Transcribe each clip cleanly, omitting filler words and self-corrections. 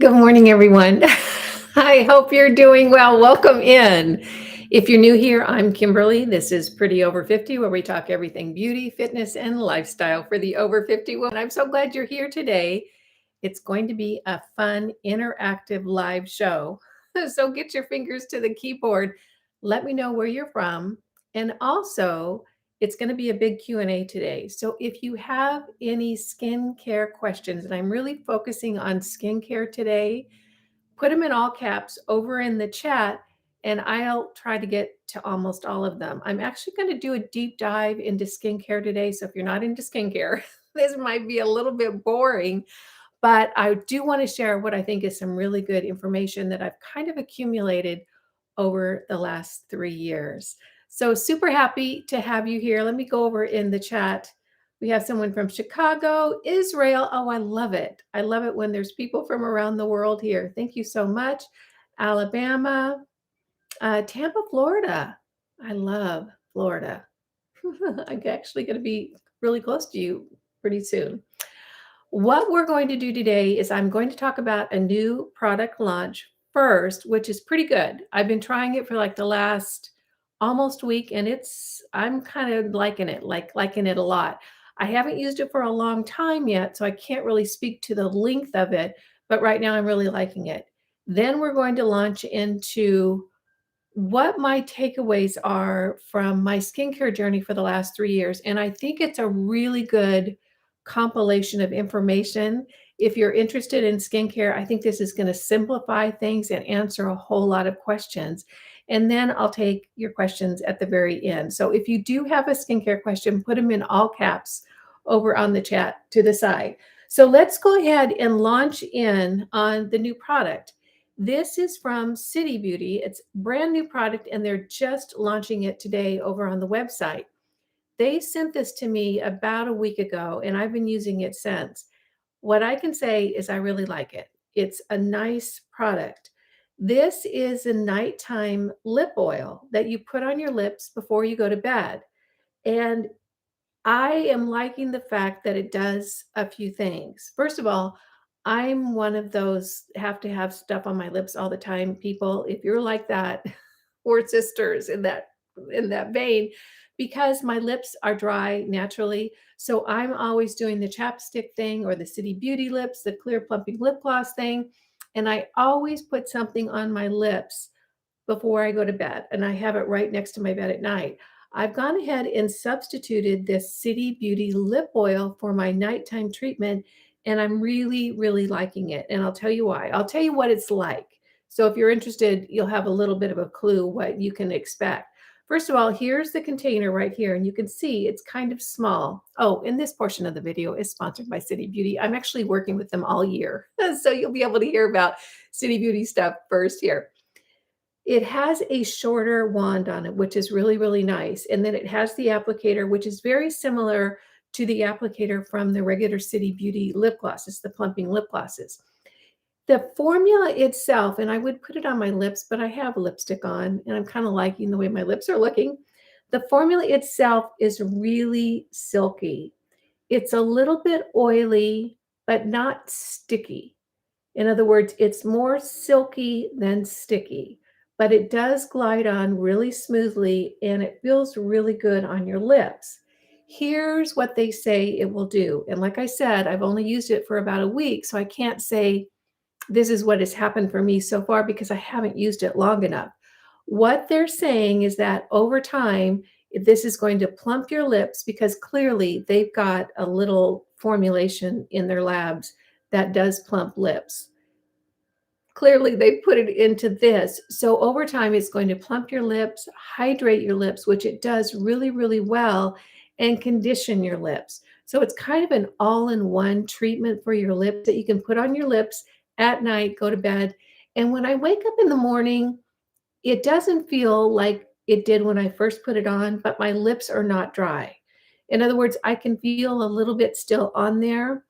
Good morning, everyone. I hope you're doing well. Welcome in. If you're new here, I'm Kimberly. This is Pretty Over 50, where we talk everything beauty, fitness, and lifestyle for the over 50 woman. I'm so glad you're here today. It's going to be a fun, interactive live show. So get your fingers to the keyboard. Let me know where you're from. And also, it's going to be a big Q&A today. So if you have any skincare questions, and I'm really focusing on skincare today, put them in all caps over in the chat, and I'll try to get to almost all of them. I'm actually going to do a deep dive into skincare today. So if you're not into skincare, this might be a little bit boring, but I do want to share what I think is some really good information that I've kind of accumulated over the last 3 years. So super happy to have you here. Let me go over in the chat. We have someone from Chicago, Israel. Oh, I love it. I love it when there's people from around the world here. Thank you so much. Alabama, Tampa, Florida. I love Florida. I'm actually going to be really close to you pretty soon. What we're going to do today is I'm going to talk about a new product launch first, which is pretty good. I've been trying it for like the last almost week, and I'm kind of liking it a lot. I haven't used it for a long time yet, so I can't really speak to the length of it, but right now I'm really liking it. Then we're going to launch into what my takeaways are from my skincare journey for the last 3 years. And I think it's a really good compilation of information. If you're interested in skincare, I think this is going to simplify things and answer a whole lot of questions. And then I'll take your questions at the very end. So if you do have a skincare question, put them in all caps over on the chat to the side. So let's go ahead and launch in on the new product. This is from City Beauty. It's a brand new product, and they're just launching it today over on the website. They sent this to me about a week ago, and I've been using it since. What I can say is I really like it. It's a nice product. This is a nighttime lip oil that you put on your lips before you go to bed. And I am liking the fact that it does a few things. First of all, I'm one of those have to have stuff on my lips all the time people. If you're like that, or sisters in that vein, because my lips are dry naturally. So I'm always doing the chapstick thing or the City Beauty lips, the clear plumping lip gloss thing. And I always put something on my lips before I go to bed, and I have it right next to my bed at night. I've gone ahead and substituted this City Beauty lip oil for my nighttime treatment, and I'm really, really liking it. And I'll tell you why. I'll tell you what it's like. So if you're interested, you'll have a little bit of a clue what you can expect. First of all, here's the container right here, and you can see it's kind of small. Oh, and this portion of the video is sponsored by City Beauty. I'm actually working with them all year, so you'll be able to hear about City Beauty stuff first here. It has a shorter wand on it, which is really, really nice. And then it has the applicator, which is very similar to the applicator from the regular City Beauty lip glosses, the plumping lip glosses. The formula itself, and I would put it on my lips, but I have lipstick on, and I'm kind of liking the way my lips are looking. The formula itself is really silky. It's a little bit oily, but not sticky. In other words, it's more silky than sticky, but it does glide on really smoothly and it feels really good on your lips. Here's what they say it will do. And like I said, I've only used it for about a week, so I can't say this is what has happened for me so far because I haven't used it long enough. What they're saying is that over time, this is going to plump your lips because clearly they've got a little formulation in their labs that does plump lips. Clearly, they put it into this. So over time, it's going to plump your lips, hydrate your lips, which it does really, really well, and condition your lips. So it's kind of an all-in-one treatment for your lips that you can put on your lips at night, go to bed. And when I wake up in the morning, it doesn't feel like it did when I first put it on, but my lips are not dry. In other words, I can feel a little bit still on there.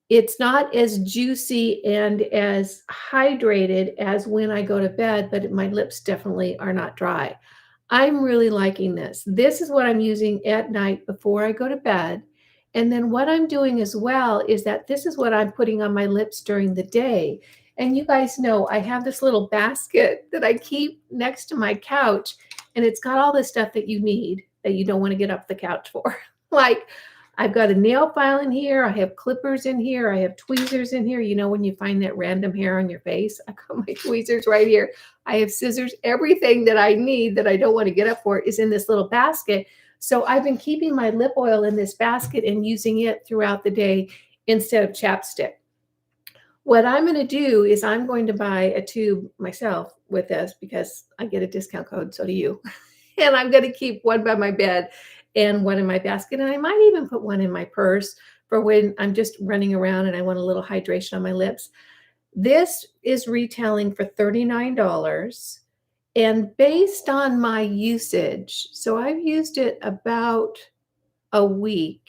It's not as juicy and as hydrated as when I go to bed, but my lips definitely are not dry. I'm really liking this. This is what I'm using at night before I go to bed. And then what I'm doing as well is that this is what I'm putting on my lips during the day. And you guys know I have this little basket that I keep next to my couch, and it's got all the stuff that you need that you don't want to get off the couch for. Like, I've got a nail file in here, I have clippers in here, I have tweezers in here. You know, when you find that random hair on your face, I got my tweezers right here. I have scissors. Everything that I need that I don't want to get up for is in this little basket. So I've been keeping my lip oil in this basket and using it throughout the day instead of chapstick. What I'm going to do is I'm going to buy a tube myself with this because I get a discount code, so do you. And I'm going to keep one by my bed and one in my basket. And I might even put one in my purse for when I'm just running around and I want a little hydration on my lips. This is retailing for $39. And based on my usage, so I've used it about a week,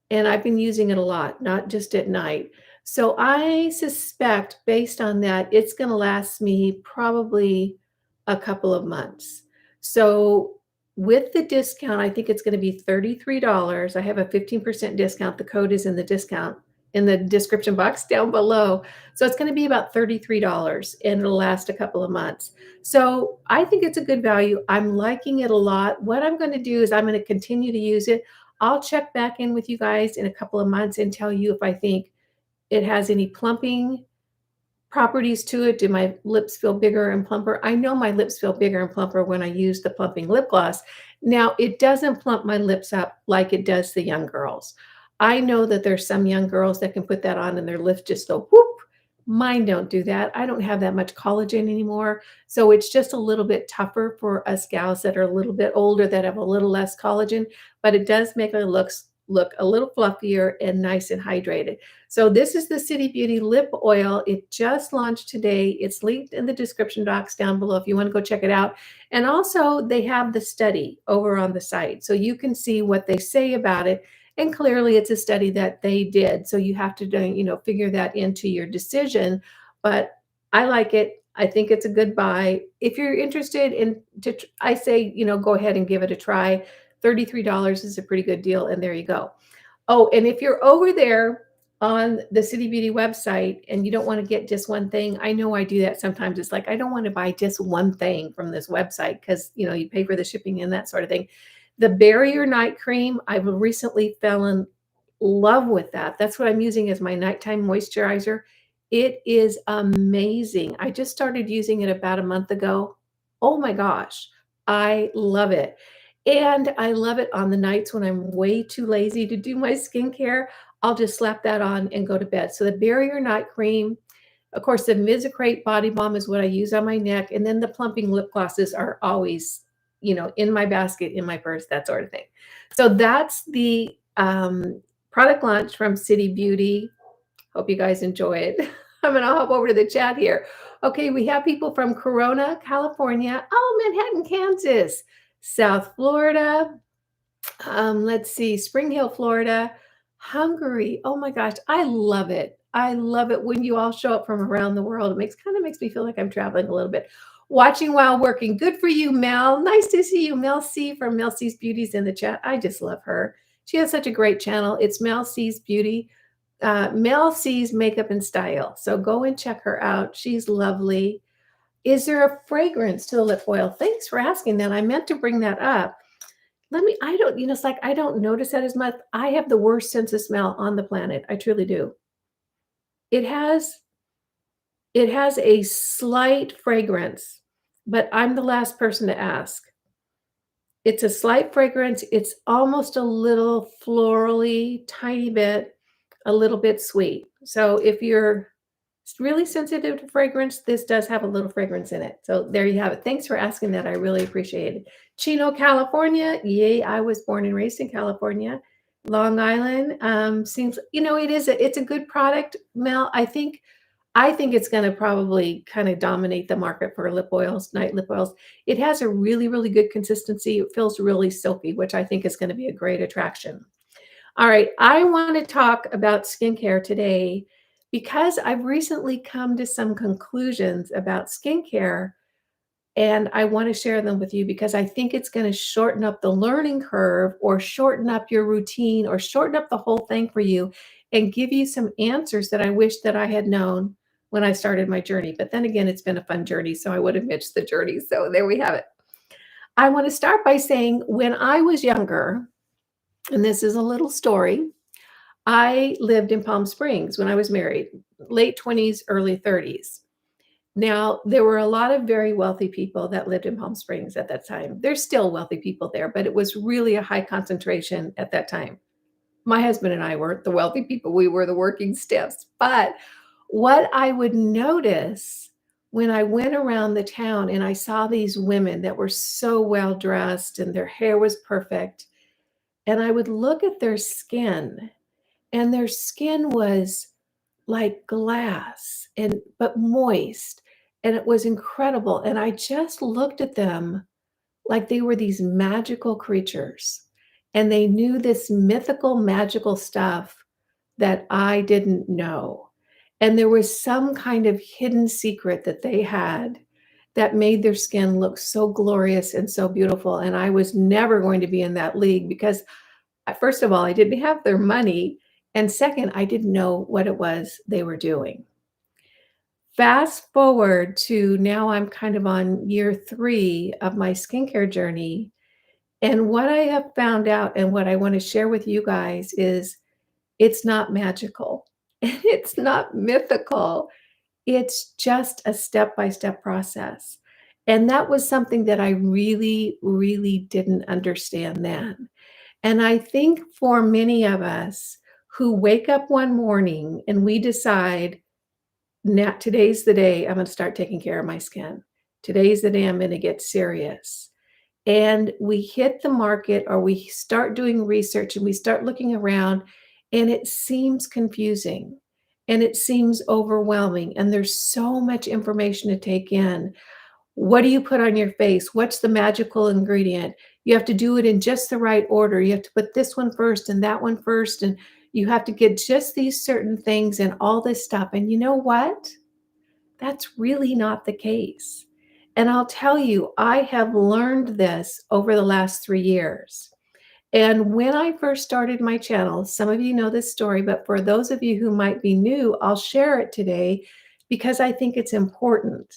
and I've been using it a lot, not just at night. So I suspect based on that, it's going to last me probably a couple of months. So with the discount, I think it's going to be $33. I have a 15% discount. The code is in the discount in the description box down below. So it's going to be about $33 and it'll last a couple of months. So I think it's a good value. I'm liking it a lot. What I'm going to do is I'm going to continue to use it. I'll check back in with you guys in a couple of months and tell you if I think it has any plumping properties to it. Do my lips feel bigger and plumper? I know my lips feel bigger and plumper when I use the plumping lip gloss. Now, it doesn't plump my lips up like it does the young girls. I know that there's some young girls that can put that on and their lips just go whoop. Mine don't do that. I don't have that much collagen anymore. So it's just a little bit tougher for us gals that are a little bit older that have a little less collagen, but it does make our looks look a little fluffier and nice and hydrated. So this is the City Beauty lip oil. It just launched today. It's linked in the description box down below if you want to go check it out. And also they have the study over on the site, so you can see what they say about it. And clearly it's a study that they did. So you have to, figure that into your decision. But I like it. I think it's a good buy. If you're interested I say, go ahead and give it a try. $33 is a pretty good deal. And there you go. Oh, and if you're over there on the City Beauty website and you don't want to get just one thing, I know I do that sometimes. It's like, I don't want to buy just one thing from this website because, you pay for the shipping and that sort of thing. The Barrier Night Cream, I've recently fell in love with that. That's what I'm using as my nighttime moisturizer. It is amazing. I just started using it about a month ago. Oh my gosh, I love it. And I love it on the nights when I'm way too lazy to do my skincare. I'll just slap that on and go to bed. So the Barrier Night Cream, of course, the Invisicrepe Body Balm is what I use on my neck. And then the plumping lip glosses are always in my basket, in my purse, that sort of thing. So that's the product launch from City Beauty. Hope you guys enjoy it. I'm going to hop over to the chat here. Okay, we have people from Corona, California. Oh, Manhattan, Kansas. South Florida. Let's see, Spring Hill, Florida. Hungary. Oh my gosh, I love it. I love it when you all show up from around the world. It kind of makes me feel like I'm traveling a little bit. Watching while working. Good for you, Mel. Nice to see you. Mel C from Mel C's Beauties in the chat. I just love her. She has such a great channel. It's Mel C's Beauty. Mel C's Makeup and Style. So go and check her out. She's lovely. Is there a fragrance to the lip oil? Thanks for asking that. I meant to bring that up. It's like I don't notice that as much. I have the worst sense of smell on the planet. I truly do. It has a slight fragrance, but I'm the last person to ask. It's a slight fragrance. It's almost a little florally, tiny bit, a little bit sweet. So if you're really sensitive to fragrance, this does have a little fragrance in it. So there you have it. Thanks for asking that. I really appreciate it. Chino, California. Yay, I was born and raised in California. Long Island. Seems, it's a good product, Mel. I think it's going to probably kind of dominate the market for lip oils, night lip oils. It has a really, really good consistency. It feels really silky, which I think is going to be a great attraction. All right, I want to talk about skincare today because I've recently come to some conclusions about skincare, and I want to share them with you because I think it's going to shorten up the learning curve or shorten up your routine or shorten up the whole thing for you and give you some answers that I wish that I had known when I started my journey. But then again, it's been a fun journey, so I would have missed the journey. So there we have it. I want to start by saying when I was younger, and this is a little story, I lived in Palm Springs when I was married, late 20s, early 30s. Now, there were a lot of very wealthy people that lived in Palm Springs at that time. There's still wealthy people there, but it was really a high concentration at that time. My husband and I weren't the wealthy people. We were the working stiffs. But what I would notice when I went around the town and I saw these women that were so well dressed and their hair was perfect, and I would look at their skin, and their skin was like glass and but moist, and it was incredible. And I just looked at them like they were these magical creatures, and they knew this mythical, magical stuff that I didn't know. And there was some kind of hidden secret that they had that made their skin look so glorious and so beautiful. And I was never going to be in that league because, first of all, I didn't have their money. And second, I didn't know what it was they were doing. Fast forward to now, I'm kind of on year 3 of my skincare journey. And what I have found out and what I want to share with you guys is it's not magical and it's not mythical. It's just a step-by-step process. And that was something that I really, really didn't understand then. And I think for many of us who wake up one morning and we decide, now today's the day I'm going to start taking care of my skin. Today's the day I'm going to get serious. And we hit the market or we start doing research and we start looking around, and it seems confusing and it seems overwhelming. And there's so much information to take in. What do you put on your face? What's the magical ingredient? You have to do it in just the right order. You have to put this one first and that one first. And you have to get just these certain things and all this stuff. And you know what? That's really not the case. And I'll tell you, I have learned this over the last 3 years. And when I first started my channel, some of you know this story, but for those of you who might be new, I'll share it today because I think it's important.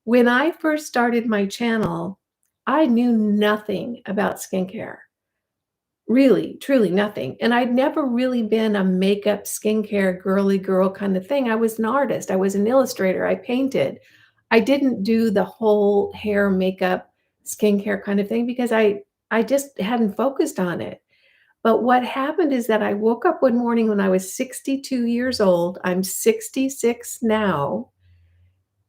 When I first started my channel, I knew nothing about skincare. Really, truly nothing. And I'd never really been a makeup, skincare, girly girl kind of thing. I was an artist. I was an illustrator. I painted. I didn't do the whole hair, makeup, skincare kind of thing because I just hadn't focused on it. But what happened is that I woke up one morning when I was 62 years old. I'm 66 now.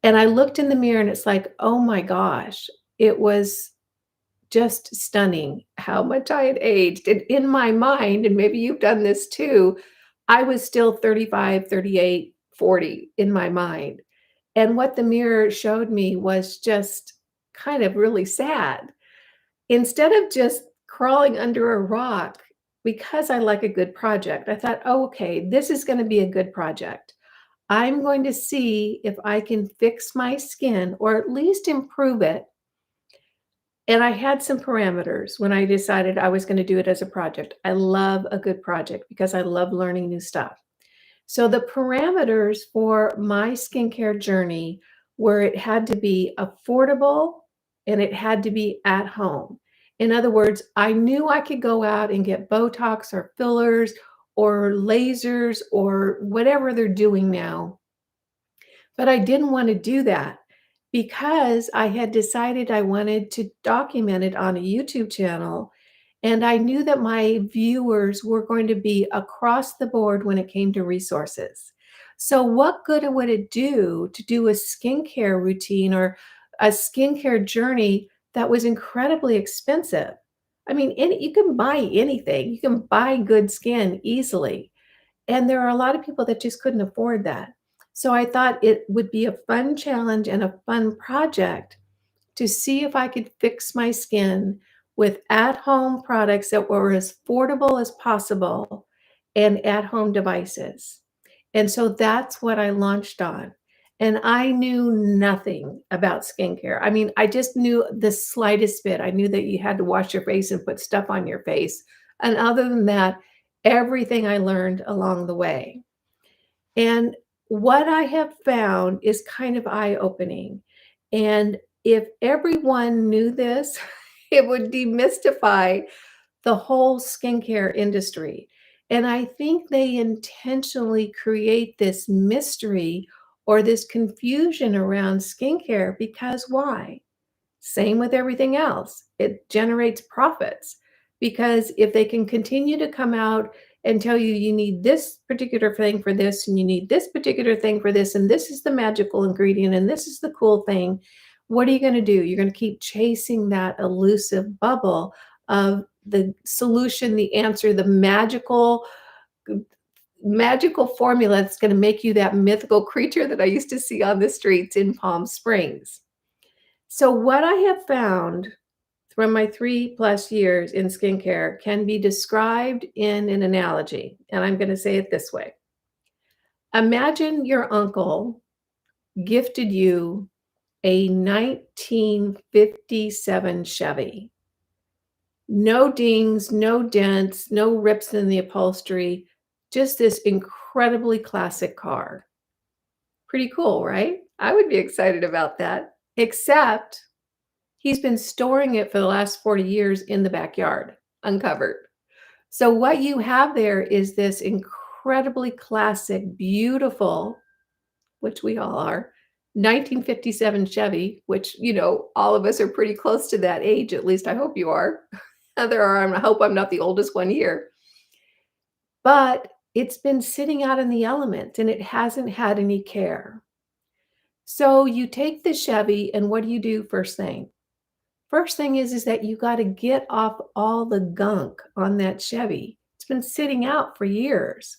And I looked in the mirror and it's like, oh my gosh, it was just stunning how much I had aged. And in my mind, and maybe you've done this too, I was still 35, 38, 40 in my mind. And what the mirror showed me was just kind of really sad. Instead of just crawling under a rock, because I like a good project, I thought, oh, okay, this is going to be a good project. I'm going to see if I can fix my skin or at least improve it. And I had some parameters when I decided I was going to do it as a project. I love a good project because I love learning new stuff. So the parameters for my skincare journey were it had to be affordable and it had to be at home. In other words, I knew I could go out and get Botox or fillers or lasers or whatever they're doing now. But I didn't want to do that because I had decided I wanted to document it on a YouTube channel. And I knew that my viewers were going to be across the board when it came to resources. So what good would it do to do a skincare routine or a skincare journey that was incredibly expensive? I mean, you can buy anything. You can buy good skin easily. And there are a lot of people that just couldn't afford that. So I thought it would be a fun challenge and a fun project to see if I could fix my skin with at-home products that were as affordable as possible and at-home devices. And so that's what I launched on. And I knew nothing about skincare. I mean, I just knew the slightest bit. I knew that you had to wash your face and put stuff on your face. And other than that, everything I learned along the way. And what I have found is kind of eye-opening. And if everyone knew this, it would demystify the whole skincare industry. And I think they intentionally create this mystery or this confusion around skincare because why? Same with everything else. It generates profits because if they can continue to come out and tell you you need this particular thing for this and you need this particular thing for this and this is the magical ingredient and this is the cool thing, what are you going to do? You're going to keep chasing that elusive bubble of the solution, the answer, the magical formula that's going to make you that mythical creature that I used to see on the streets in Palm Springs. So what I have found from my 3+ years in skincare can be described in an analogy, and I'm going to say it this way. Imagine your uncle gifted you a 1957 Chevy. No dings, no dents, no rips in the upholstery, just this incredibly classic car. Pretty cool, right? I would be excited about that, except he's been storing it for the last 40 years in the backyard, uncovered. So what you have there is this incredibly classic, beautiful, which we all are, 1957 Chevy, which, all of us are pretty close to that age. At least I hope you are. I hope I'm not the oldest one here. But it's been sitting out in the elements and it hasn't had any care. So you take the Chevy and what do you do first thing? First thing is that you got to get off all the gunk on that Chevy. It's been sitting out for years.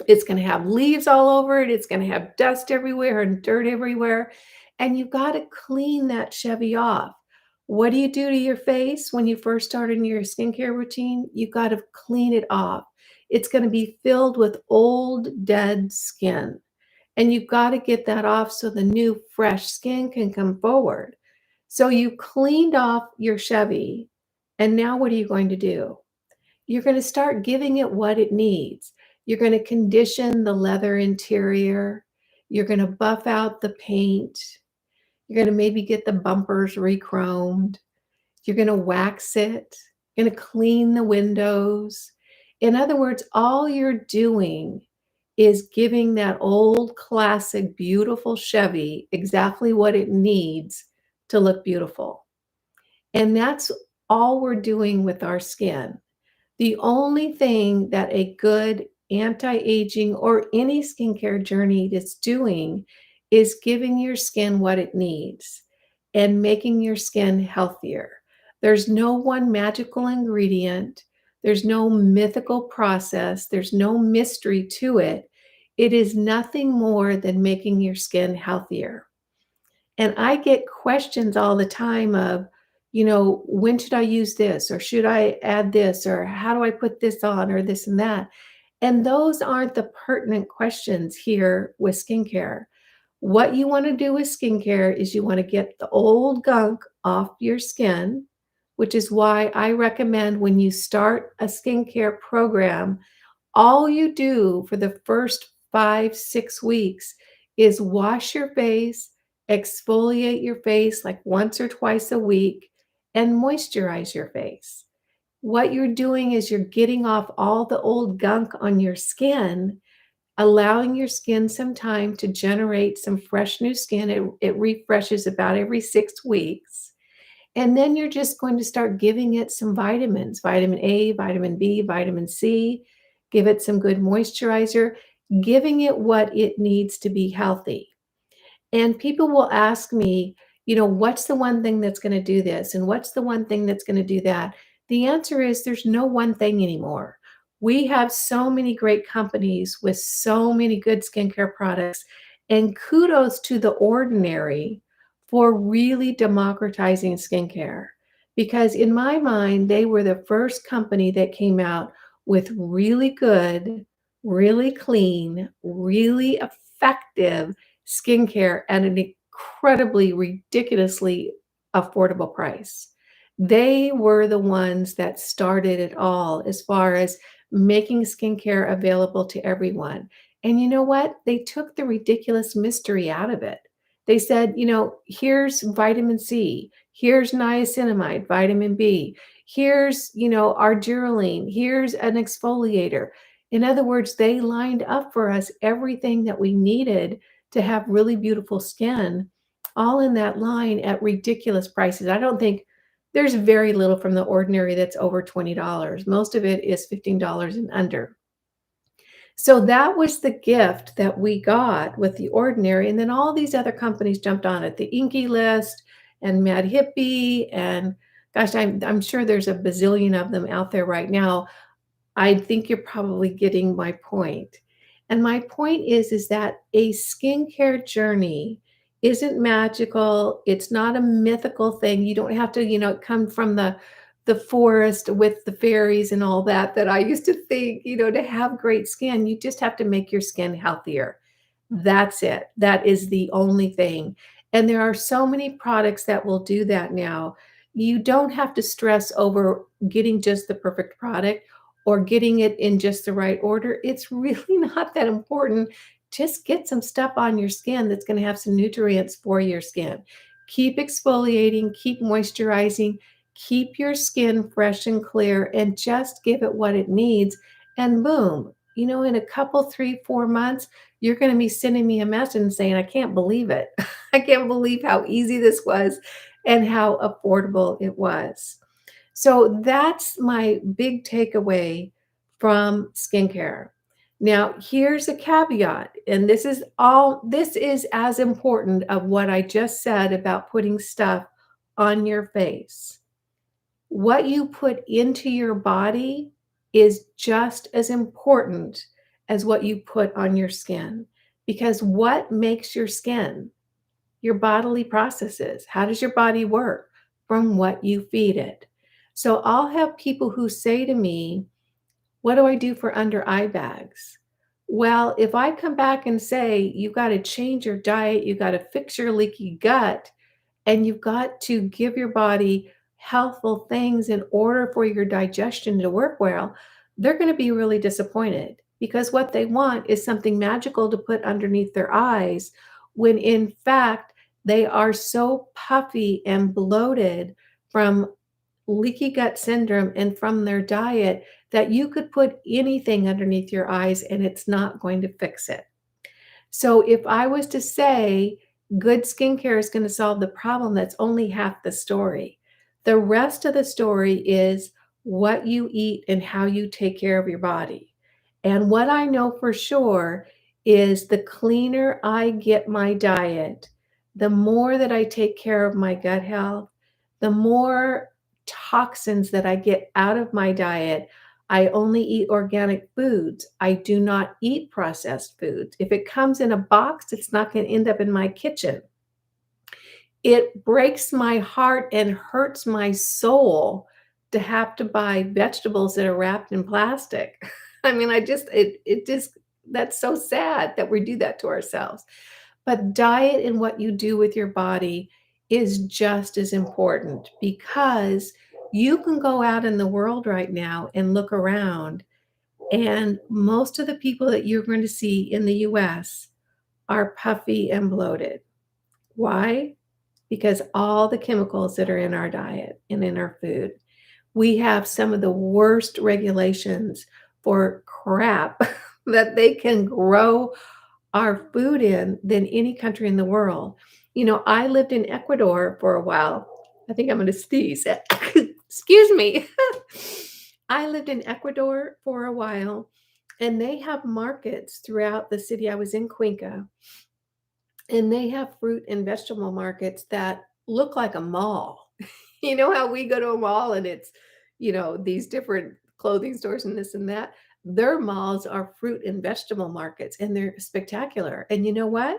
It's going to have leaves all over it. It's going to have dust everywhere and dirt everywhere. And you've got to clean that Chevy off. What do you do to your face when you first start in your skincare routine? You've got to clean it off. It's going to be filled with old, dead skin. And you've got to get that off so the new, fresh skin can come forward. So you cleaned off your Chevy, and now what are you going to do? You're going to start giving it what it needs. You're going to condition the leather interior. You're going to buff out the paint. You're going to maybe get the bumpers re-chromed. You're going to wax it. You're going to clean the windows. In other words, all you're doing is giving that old, classic, beautiful Chevy exactly what it needs to look beautiful. And that's all we're doing with our skin. The only thing that a good anti-aging or any skincare journey is doing is giving your skin what it needs and making your skin healthier. There's no one magical ingredient. There's no mythical process. There's no mystery to it. It is nothing more than making your skin healthier. And I get questions all the time of, when should I use this? Or should I add this? Or how do I put this on? Or this and that. And those aren't the pertinent questions here with skincare. What you want to do with skincare is you want to get the old gunk off your skin, which is why I recommend when you start a skincare program, all you do for the first 5-6 weeks is wash your face, exfoliate your face like once or twice a week, and moisturize your face. What you're doing is you're getting off all the old gunk on your skin, allowing your skin some time to generate some fresh new skin. It refreshes about every 6 weeks. And then you're just going to start giving it some vitamins, vitamin A, vitamin B, vitamin C, give it some good moisturizer, giving it what it needs to be healthy. And people will ask me, what's the one thing that's going to do this? And what's the one thing that's going to do that? The answer is there's no one thing anymore. We have so many great companies with so many good skincare products, and kudos to The Ordinary for really democratizing skincare. Because in my mind, they were the first company that came out with really good, really clean, really effective skincare at an incredibly, ridiculously affordable price. They were the ones that started it all as far as making skincare available to everyone. And you know what? They took the ridiculous mystery out of it. They said, here's vitamin C, here's niacinamide, vitamin B, here's, argireline, here's an exfoliator. In other words, they lined up for us everything that we needed to have really beautiful skin, all in that line at ridiculous prices. I don't think there's very little from the ordinary that's over $20. Most of it is $15 and under. So that was the gift that we got with the ordinary. And then all these other companies jumped on it, the Inky List and Mad Hippie. And gosh, I'm sure there's a bazillion of them out there right now. I think you're probably getting my point. And my point is that a skincare journey isn't magical. It's not a mythical thing. You don't have to, come from the forest with the fairies and all that I used to think, to have great skin. You just have to make your skin healthier. That's it. That is the only thing. And there are so many products that will do that now. You don't have to stress over getting just the perfect product or getting it in just the right order. It's really not that important. Just get some stuff on your skin that's going to have some nutrients for your skin. Keep exfoliating, keep moisturizing, keep your skin fresh and clear, and just give it what it needs. And boom, in a couple, 3, 4 months, you're going to be sending me a message and saying, I can't believe it. I can't believe how easy this was and how affordable it was. So that's my big takeaway from skincare. Now, here's a caveat, and this is as important of what I just said about putting stuff on your face. What you put into your body is just as important as what you put on your skin, because what makes your skin? Your bodily processes. How does your body work? From what you feed it. So I'll have people who say to me, what do I do for under eye bags? Well, if I come back and say, you've got to change your diet, you've got to fix your leaky gut, and you've got to give your body healthful things in order for your digestion to work well, they're going to be really disappointed, because what they want is something magical to put underneath their eyes, when in fact, they are so puffy and bloated from leaky gut syndrome and from their diet that you could put anything underneath your eyes and it's not going to fix it. So if I was to say good skincare is going to solve the problem, that's only half the story. The rest of the story is what you eat and how you take care of your body. And what I know for sure is the cleaner I get my diet, the more that I take care of my gut health, the more toxins that I get out of my diet. I only eat organic foods. I do not eat processed foods. If it comes in a box, it's not going to end up in my kitchen. It breaks my heart and hurts my soul to have to buy vegetables that are wrapped in plastic. I mean, that's so sad that we do that to ourselves. But diet and what you do with your body is just as important, because you can go out in the world right now and look around, and most of the people that you're going to see in the US are puffy and bloated. Why? Because all the chemicals that are in our diet and in our food. We have some of the worst regulations for crap that they can grow our food in than any country in the world. I lived in Ecuador for a while. I think I'm going to sneeze. Excuse me. I lived in Ecuador for a while, and they have markets throughout the city. I was in Cuenca, and they have fruit and vegetable markets that look like a mall. You know how we go to a mall and it's, these different clothing stores and this and that? Their malls are fruit and vegetable markets, and they're spectacular. And you know what?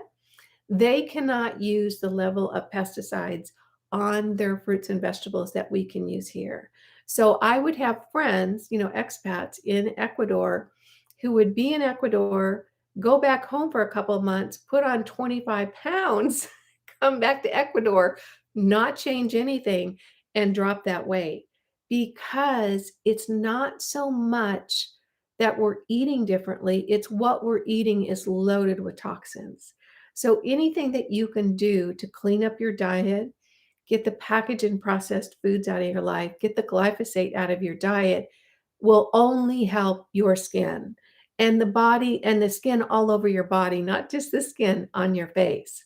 They cannot use the level of pesticides on their fruits and vegetables that we can use here. So I would have friends, expats in Ecuador, who would be in Ecuador, go back home for a couple of months, put on 25 pounds, come back to Ecuador, not change anything, and drop that weight, because it's not so much that we're eating differently. It's what we're eating is loaded with toxins. So anything that you can do to clean up your diet, get the packaged and processed foods out of your life, get the glyphosate out of your diet, will only help your skin and the body and the skin all over your body, not just the skin on your face.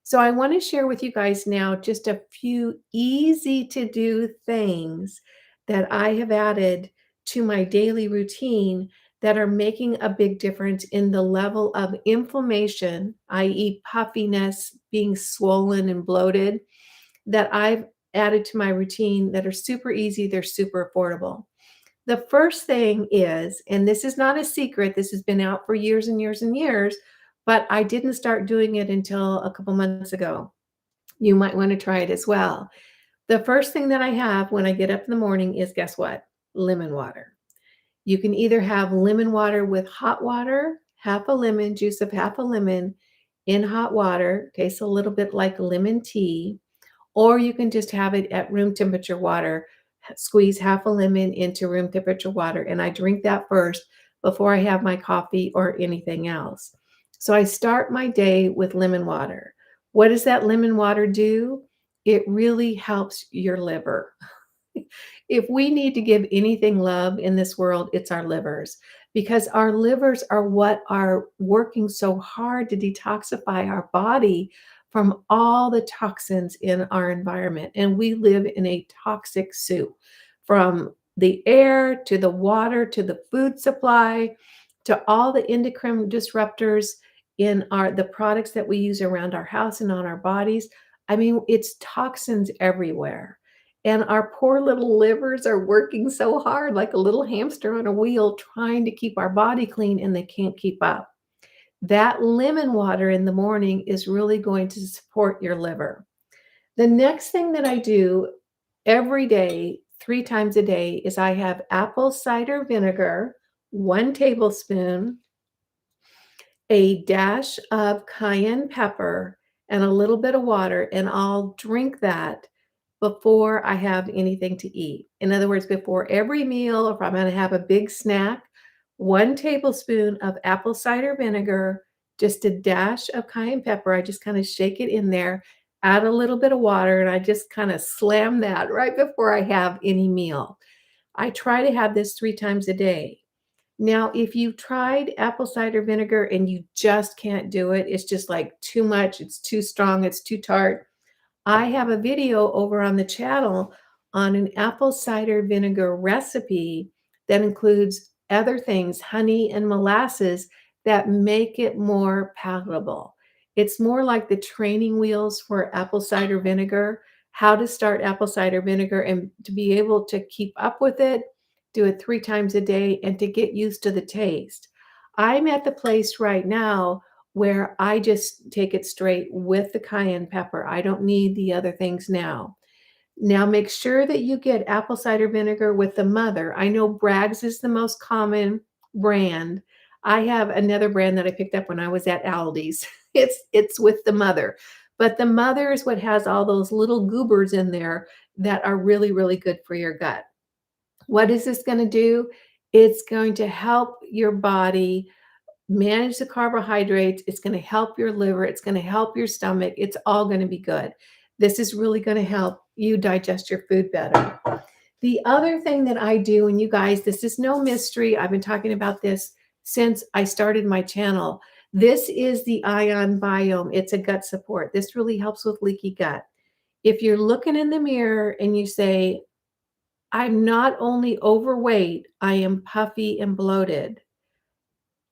So I want to share with you guys now just a few easy to do things that I have added to my daily routine that are making a big difference in the level of inflammation, i.e., puffiness, being swollen and bloated, that I've added to my routine that are super easy, they're super affordable. The first thing is, and this is not a secret, this has been out for years and years and years, but I didn't start doing it until a couple months ago. You might want to try it as well. The first thing that I have when I get up in the morning is, guess what? Lemon water. You can either have lemon water with hot water, half a lemon, juice of half a lemon in hot water, tastes a little bit like lemon tea, or you can just have it at room temperature water, squeeze half a lemon into room temperature water, and I drink that first before I have my coffee or anything else. So I start my day with lemon water. What does that lemon water do? It really helps your liver. If we need to give anything love in this world, it's our livers, because our livers are what are working so hard to detoxify our body from all the toxins in our environment. And we live in a toxic soup, from the air to the water to the food supply to all the endocrine disruptors in our the products that we use around our house and on our bodies. I mean, it's toxins everywhere. And our poor little livers are working so hard, like a little hamster on a wheel, trying to keep our body clean, and they can't keep up. That lemon water in the morning is really going to support your liver. The next thing that I do every day, 3 times a day, is I have apple cider vinegar, 1 tablespoon, a dash of cayenne pepper, and a little bit of water, and I'll drink that before I have anything to eat. In other words, before every meal, if I'm going to have a big snack, 1 tablespoon of apple cider vinegar, just a dash of cayenne pepper. I just kind of shake it in there, add a little bit of water, and I just kind of slam that right before I have any meal. I try to have this 3 times a day. Now, if you've tried apple cider vinegar and you just can't do it, it's just like too much, it's too strong, it's too tart, I have a video over on the channel on an apple cider vinegar recipe that includes other things, honey and molasses, that make it more palatable. It's more like the training wheels for apple cider vinegar, how to start apple cider vinegar and to be able to keep up with it, do it 3 times a day, and to get used to the taste. I'm at the place right now where I just take it straight with the cayenne pepper. I don't need the other things now. Now make sure that you get apple cider vinegar with the mother. I know Bragg's is the most common brand. I have another brand that I picked up when I was at Aldi's. It's with the mother. But the mother is what has all those little goobers in there that are really, really good for your gut. What is this going to do? It's going to help your body manage the carbohydrates. It's going to help your liver. It's going to help your stomach. It's all going to be good. This is really going to help you digest your food better. The other thing that I do, and you guys, this is no mystery. I've been talking about this since I started my channel. This is the ion biome. It's a gut support. This really helps with leaky gut. If you're looking in the mirror and you say, I'm not only overweight, I am puffy and bloated,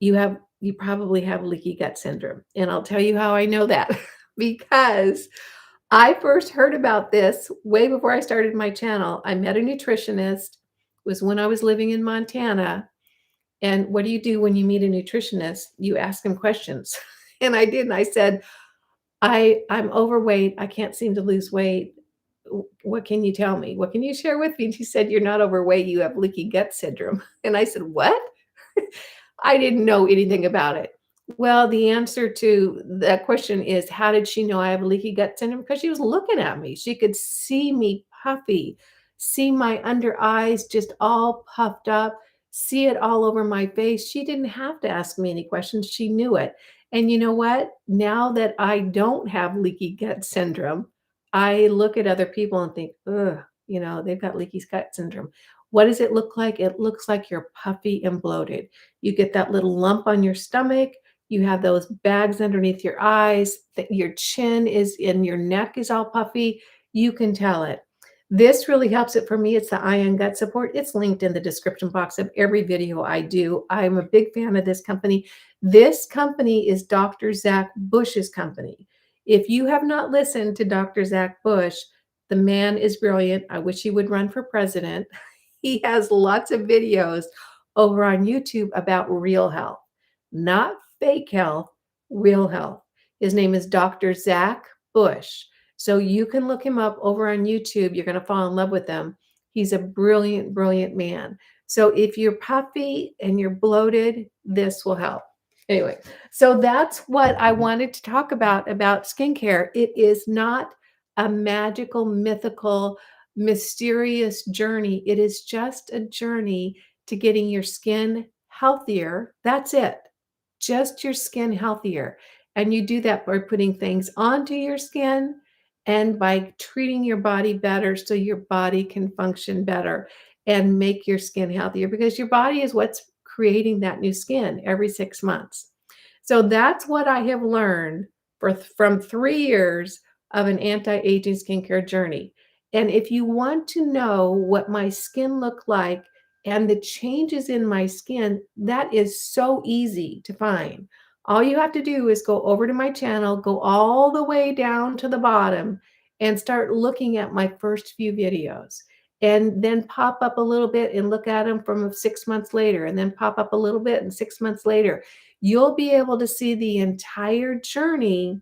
you probably have leaky gut syndrome. And I'll tell you how I know that because I first heard about this way before I started my channel. I met a nutritionist. It was when I was living in Montana. And what do you do when you meet a nutritionist? You ask them questions. And I did. And I said, I'm overweight. I can't seem to lose weight. What can you tell me? What can you share with me? And she said, you're not overweight. You have leaky gut syndrome. And I said, what? I didn't know anything about it. Well, the answer to that question is, how did she know I have leaky gut syndrome? Because she was looking at me. She could see me puffy, see my under eyes just all puffed up, see it all over my face. She didn't have to ask me any questions. She knew it. And you know what? Now that I don't have leaky gut syndrome, I look at other people and think, ugh, they've got leaky gut syndrome. What does it look like? It looks like you're puffy and bloated. You get that little lump on your stomach. You have those bags underneath your eyes, that your chin is in your neck is all puffy. You can tell it. This really helps it for me. It's the Ion Gut Support. It's linked in the description box of every video I do. I'm a big fan of this company. This company is Dr. Zach Bush's company. If you have not listened to Dr. Zach Bush, the man is brilliant. I wish he would run for president. He has lots of videos over on YouTube about real health, not fake health, real health. His name is Dr. Zach Bush. So you can look him up over on YouTube. You're going to fall in love with him. He's a brilliant, brilliant man. So if you're puffy and you're bloated, this will help. Anyway, so that's what I wanted to talk about skincare. It is not a magical, mythical, mysterious journey. It is just a journey to getting your skin healthier. That's it. Just your skin healthier. And you do that by putting things onto your skin and by treating your body better so your body can function better and make your skin healthier, because your body is what's creating that new skin every 6 months. So that's what I have learned from 3 years of an anti-aging skincare journey. And if you want to know what my skin looked like and the changes in my skin, that is so easy to find. All you have to do is go over to my channel, go all the way down to the bottom, and start looking at my first few videos. And then pop up a little bit and look at them from 6 months later, and then pop up a little bit and 6 months later. You'll be able to see the entire journey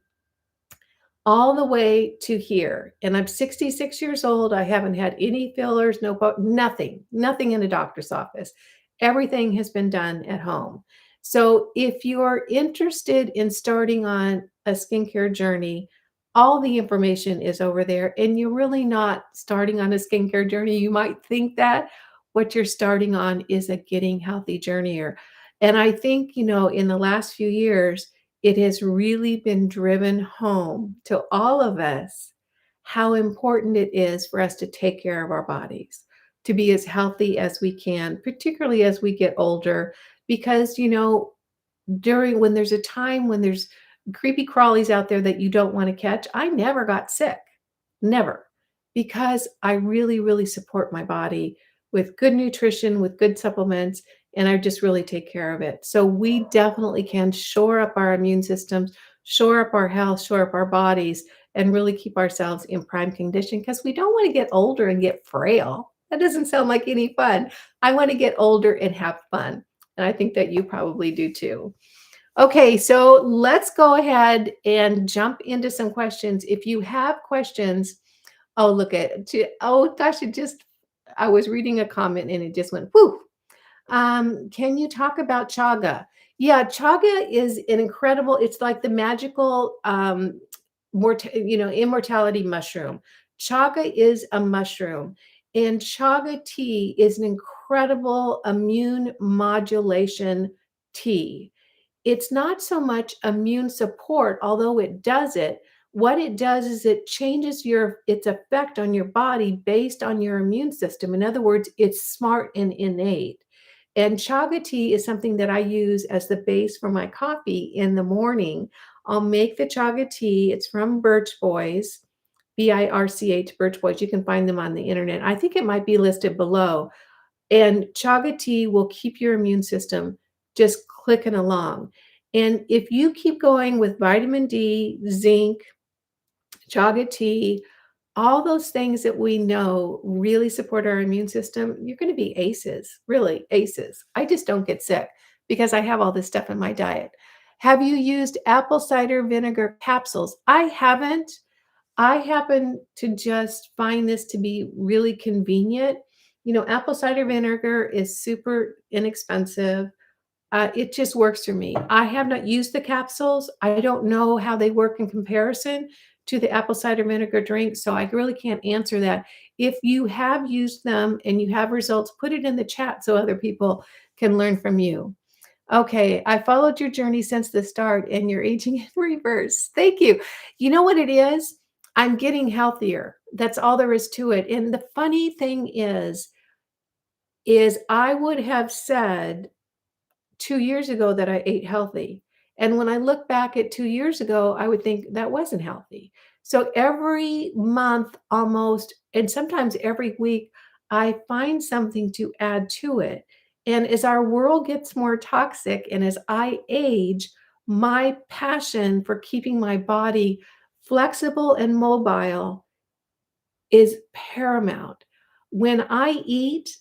all the way to here. And I'm 66 years old. I haven't had any fillers, nothing in a doctor's office. Everything has been done at home. So if you're interested in starting on a skincare journey, all the information is over there. And you're really not starting on a skincare journey. You might think that what you're starting on is a getting healthy journey. And I think, in the last few years, it has really been driven home to all of us how important it is for us to take care of our bodies, to be as healthy as we can, particularly as we get older. Because, when there's a time when there's creepy crawlies out there that you don't want to catch, I never got sick. Never. Because I really, really support my body with good nutrition, with good supplements, and I just really take care of it. So we definitely can shore up our immune systems, shore up our health, shore up our bodies, and really keep ourselves in prime condition, because we don't want to get older and get frail. That doesn't sound like any fun. I want to get older and have fun. And I think that you probably do too. Okay, so let's go ahead and jump into some questions. If you have questions, oh, oh gosh, I was reading a comment and it just went, whoo. Can you talk about chaga? Yeah, chaga is an incredible, it's like the magical immortality mushroom. Chaga is a mushroom, and chaga tea is an incredible immune modulation tea. It's not so much immune support, although it does it. What it does is it changes its effect on your body based on your immune system. In other words, it's smart and innate. And chaga tea is something that I use as the base for my coffee in the morning. I'll make the chaga tea. It's from Birch Boys, BIRCH, Birch Boys. You can find them on the internet. I think it might be listed below. And chaga tea will keep your immune system just clicking along. And if you keep going with vitamin D, zinc, chaga tea, all those things that we know really support our immune system, you're going to be aces, really aces. I just don't get sick because I have all this stuff in my diet. Have you used apple cider vinegar capsules? I haven't. I happen to just find this to be really convenient. Apple cider vinegar is super inexpensive. It just works for me. I have not used the capsules. I don't know how they work in comparison to the apple cider vinegar drink, so I really can't answer that. If you have used them and you have results, put it in the chat so other people can learn from you. Okay, I followed your journey since the start and you're aging in reverse. Thank you. You know what it is? I'm getting healthier. That's all there is to it. And the funny thing is I would have said 2 years ago that I ate healthy. And when I look back at 2 years ago, I would think that wasn't healthy. So every month almost, and sometimes every week, I find something to add to it. And as our world gets more toxic and as I age, my passion for keeping my body flexible and mobile is paramount. When I eat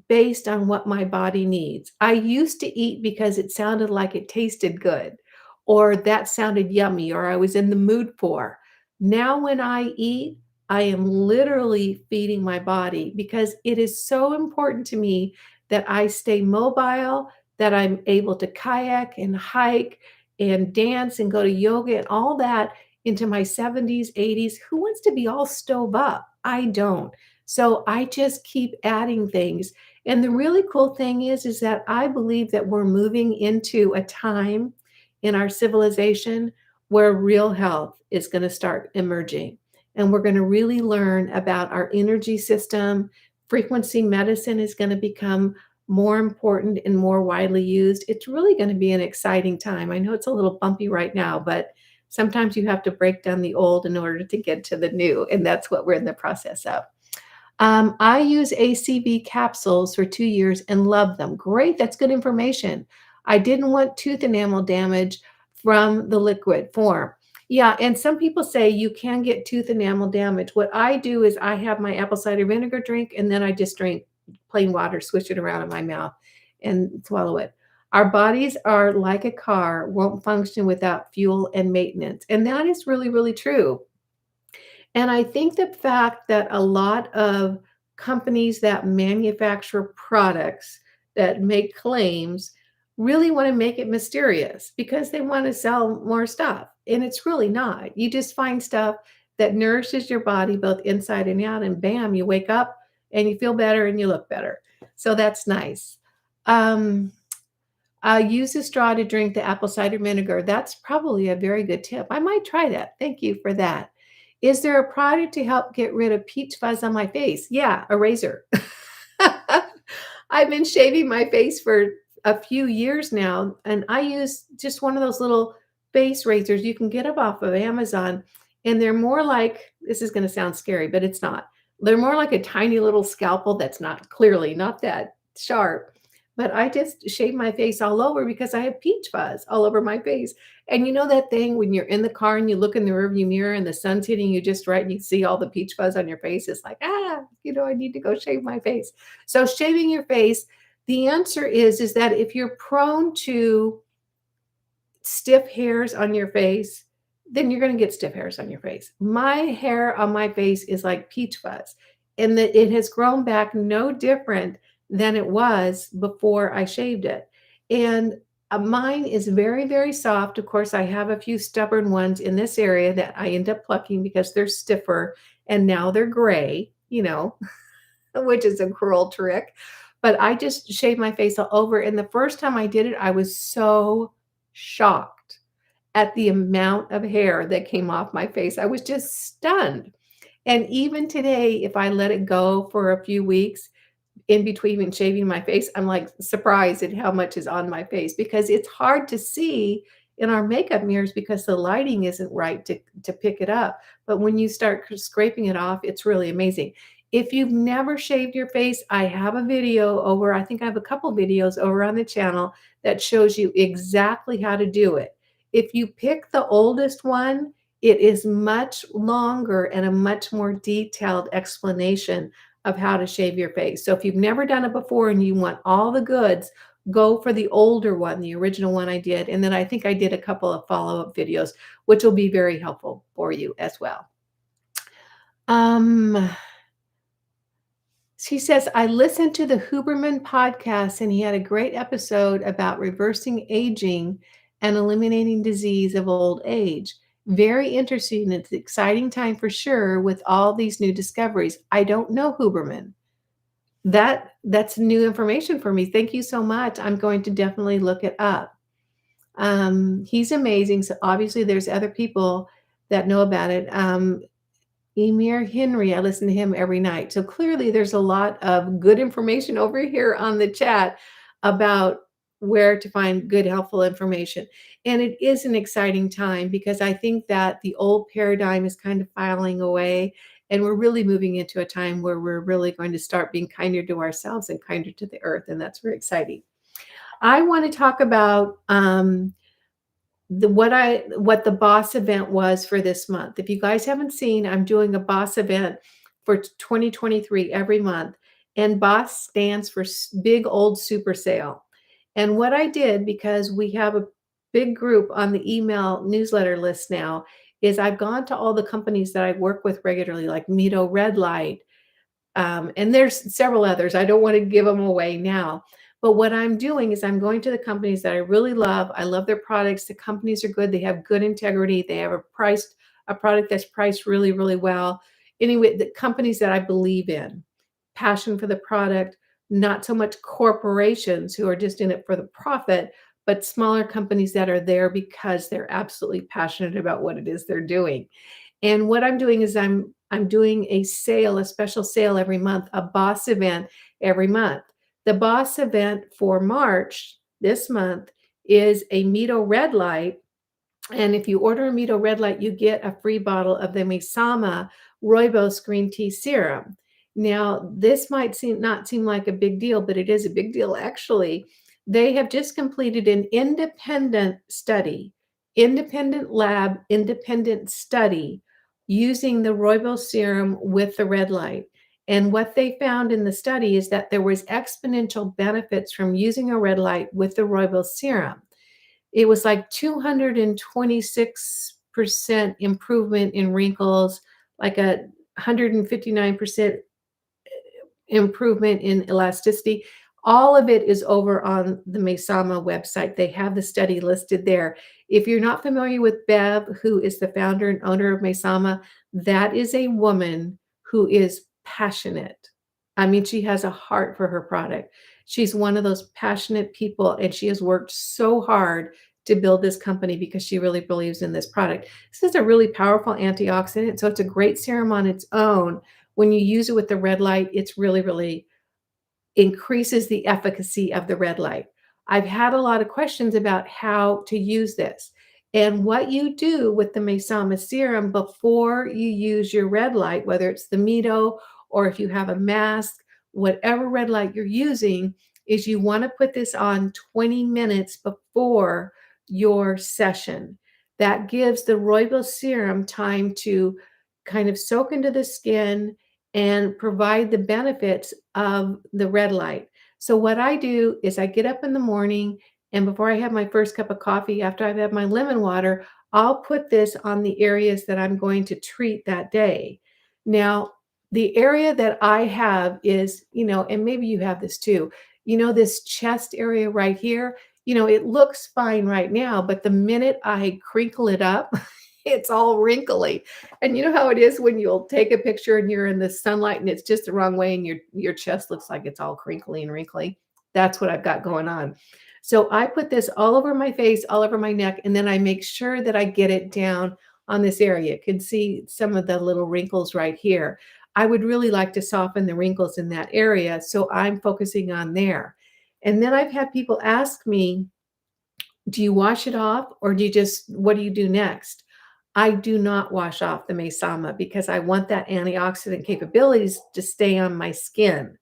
based on what my body needs. I used to eat because it sounded like it tasted good, or that sounded yummy, or I was in the mood for. Now, when I eat, I am literally feeding my body because it is so important to me that I stay mobile, that I'm able to kayak and hike and dance and go to yoga and all that into my 70s, 80s. Who wants to be all stove up? I don't. So I just keep adding things. And the really cool thing is that I believe that we're moving into a time in our civilization where real health is going to start emerging. And we're going to really learn about our energy system. Frequency medicine is going to become more important and more widely used. It's really going to be an exciting time. I know it's a little bumpy right now, but sometimes you have to break down the old in order to get to the new. And that's what we're in the process of. I use ACV capsules for 2 years and love them. Great, that's good information. I didn't want tooth enamel damage from the liquid form. Yeah, and some people say you can get tooth enamel damage. What I do is I have my apple cider vinegar drink and then I just drink plain water, swish it around in my mouth and swallow it. Our bodies are like a car, won't function without fuel and maintenance. And that is really, really true. And I think the fact that a lot of companies that manufacture products that make claims really want to make it mysterious because they want to sell more stuff. And it's really not. You just find stuff that nourishes your body both inside and out, and bam, you wake up and you feel better and you look better. So that's nice. Um, use a straw to drink the apple cider vinegar. That's probably a very good tip. I might try that. Thank you for that. Is there a product to help get rid of peach fuzz on my face? Yeah, a razor. I've been shaving my face for a few years now, and I use just one of those little face razors. You can get them off of Amazon, and they're more like, this is going to sound scary, but it's not. They're more like a tiny little scalpel that's not clearly not that sharp. But I just shave my face all over because I have peach fuzz all over my face. And you know that thing when you're in the car and you look in the rearview mirror and the sun's hitting you just right and you see all the peach fuzz on your face? It's like, I need to go shave my face. So shaving your face, the answer is that if you're prone to stiff hairs on your face, then you're going to get stiff hairs on your face. My hair on my face is like peach fuzz, and that it has grown back no different than it was before I shaved it. And mine is very, very soft. Of course, I have a few stubborn ones in this area that I end up plucking because they're stiffer and now they're gray, which is a cruel trick. But I just shave my face all over. And the first time I did it, I was so shocked at the amount of hair that came off my face. I was just stunned. And even today, if I let it go for a few weeks in between shaving my face, I'm like surprised at how much is on my face because it's hard to see in our makeup mirrors because the lighting isn't right to pick it up. But when you start scraping it off, it's really amazing. If you've never shaved your face, I have a video over, I think I have a couple videos over on the channel that shows you exactly how to do it. If you pick the oldest one, it is much longer and a much more detailed explanation of how to shave your face. So if you've never done it before and you want all the goods, go for the older one, the original one I did. And then I think I did a couple of follow-up videos, which will be very helpful for you as well. She says, I listened to the Huberman podcast and he had a great episode about reversing aging and eliminating disease of old age. Very interesting. It's an exciting time for sure with all these new discoveries. I don't know Huberman. That's new information for me. Thank you so much. I'm going to definitely look it up. He's amazing. So obviously there's other people that know about it. Emir Henry, I listen to him every night. So clearly there's a lot of good information over here on the chat about where to find good, helpful information. And it is an exciting time because I think that the old paradigm is kind of filing away, and we're really moving into a time where we're really going to start being kinder to ourselves and kinder to the earth. And that's very exciting. I want to talk about what the boss event was for this month. If you guys haven't seen, I'm doing a boss event for 2023 every month, and boss stands for big old super sale. And what I did, because we have a big group on the email newsletter list now, is I've gone to all the companies that I work with regularly, like MITO Red Light, and there's several others. I don't want to give them away now. But what I'm doing is I'm going to the companies that I really love. I love their products. The companies are good. They have good integrity. They have a product that's priced really, really well. Anyway, the companies that I believe in, passion for the product, not so much corporations who are just in it for the profit, but smaller companies that are there because they're absolutely passionate about what it is they're doing. And what I'm doing is I'm doing a sale, a special sale every month, a boss event every month. The boss event for March this month is a MITO Red Light. And if you order a MITO Red Light, you get a free bottle of the Misama Rooibos Green Tea Serum. Now, this might not seem like a big deal, but it is a big deal actually. They have just completed an independent study, independent lab, independent study using the Rooibos serum with the red light. And what they found in the study is that there was exponential benefits from using a red light with the Rooibos serum. It was like 226% improvement in wrinkles, like a 159% improvement in elasticity. All of it is over on the Misama website. They have the study listed there. If you're not familiar with Bev, who is the founder and owner of Misama, that is a woman who is passionate. I mean, she has a heart for her product. She's one of those passionate people, and she has worked so hard to build this company because she really believes in this product. This is a really powerful antioxidant, so it's a great serum on its own. When you use it with the red light, it's really, really increases the efficacy of the red light. I've had a lot of questions about how to use this. And what you do with the Misama serum before you use your red light, whether it's the MITO or if you have a mask, whatever red light you're using, is you want to put this on 20 minutes before your session. That gives the Rooibos serum time to kind of soak into the skin and provide the benefits of the red light. So what I do is I get up in the morning, and before I have my first cup of coffee, after I've had my lemon water, I'll put this on the areas that I'm going to treat that day. Now, the area that I have is, and maybe you have this too, this chest area right here, it looks fine right now, but the minute I crinkle it up, it's all wrinkly. And you know how it is when you'll take a picture and you're in the sunlight and it's just the wrong way and your chest looks like it's all crinkly and wrinkly? That's what I've got going on. So I put this all over my face, all over my neck, and then I make sure that I get it down on this area. You can see some of the little wrinkles right here. I would really like to soften the wrinkles in that area, so I'm focusing on there. And then I've had people ask me, do you wash it off or what do you do next? I do not wash off the Misama because I want that antioxidant capabilities to stay on my skin.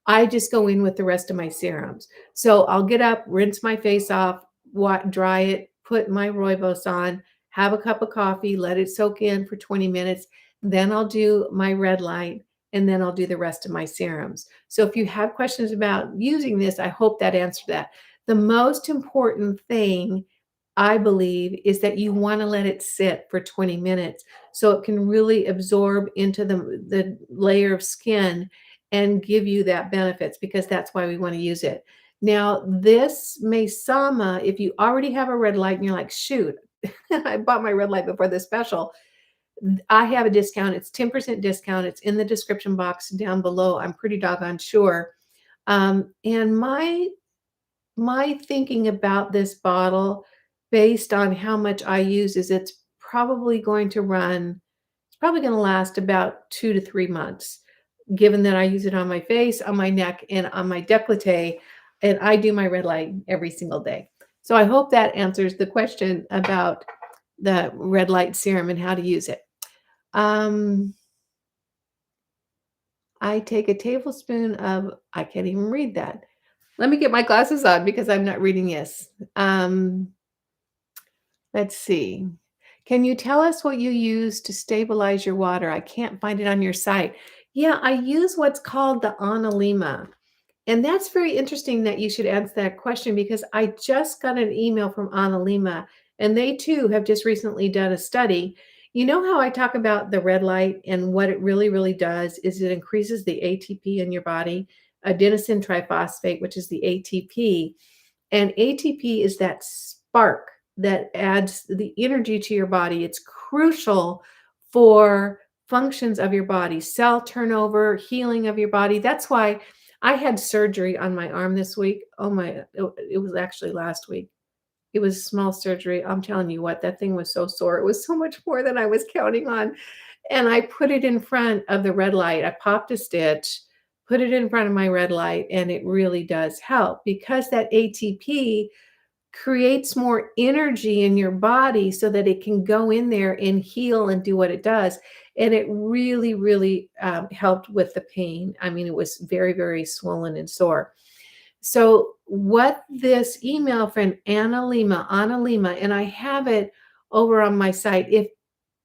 I just go in with the rest of my serums. So I'll get up, rinse my face off, dry it, put my Rooibos on, have a cup of coffee, let it soak in for 20 minutes. Then I'll do my red light, and then I'll do the rest of my serums. So if you have questions about using this, I hope that answered that. The most important thing, I believe, is that you want to let it sit for 20 minutes so it can really absorb into the layer of skin and give you that benefits, because that's why we want to use it. Now, this Misama, if you already have a red light and you're like, shoot, I bought my red light before the special, I have a discount. It's 10% discount. It's in the description box down below. I'm pretty doggone sure. And my thinking about this bottle based on how much I use is it's probably going to last about 2 to 3 months, given that I use it on my face, on my neck, and on my décolleté, and I do my red light every single day. So I hope that answers the question about the red light serum and how to use it. I take a tablespoon of, I can't even read that. Let me get my glasses on because I'm not reading this. Let's see. Can you tell us what you use to stabilize your water? I can't find it on your site. Yeah, I use what's called the Honeylove. And that's very interesting that you should answer that question because I just got an email from Honeylove, and they too have just recently done a study. You know how I talk about the red light, and what it really, really does is it increases the ATP in your body, adenosine triphosphate, which is the ATP. And ATP is that spark that adds the energy to your body. It's crucial for functions of your body, cell turnover, healing of your body. That's why I had surgery on my arm this week. Oh my, it was actually last week. It was small surgery. I'm telling you what, that thing was so sore. It was so much more than I was counting on. And I put it in front of the red light. I popped a stitch, put it in front of my red light, and it really does help because that ATP creates more energy in your body so that it can go in there and heal and do what it does. And it really, really helped with the pain. I mean, it was very, very swollen and sore. So what this email from Anna Lima, and I have it over on my site.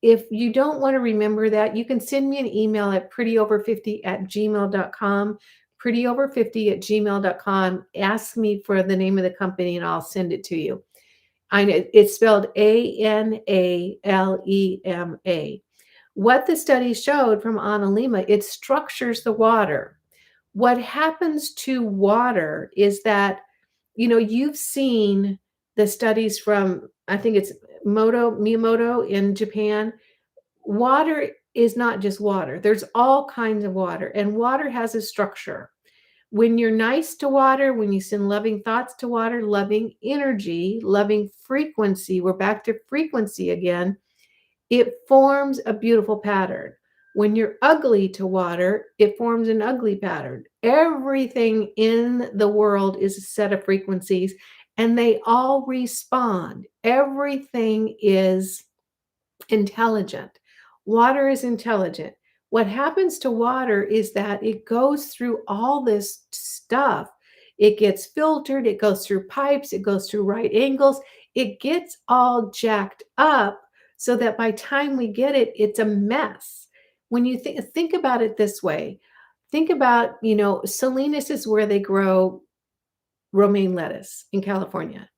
If you don't want to remember that, you can send me an email at prettyover50@gmail.com, prettyover50@gmail.com. Ask me for the name of the company and I'll send it to you. It's spelled Analema. What the study showed from Analema, it structures the water. What happens to water is that, you've seen the studies from, I think it's Miyamoto in Japan. Water is not just water. There's all kinds of water, and water has a structure. When you're nice to water, when you send loving thoughts to water, loving energy, loving frequency, we're back to frequency again, it forms a beautiful pattern. When you're ugly to water, it forms an ugly pattern. Everything in the world is a set of frequencies, and they all respond. Everything is intelligent. Water is intelligent. What happens to water is that it goes through all this stuff. It gets filtered, it goes through pipes, it goes through right angles. It gets all jacked up so that by time we get it, it's a mess. When you think about it this way, think about, Salinas is where they grow romaine lettuce in California.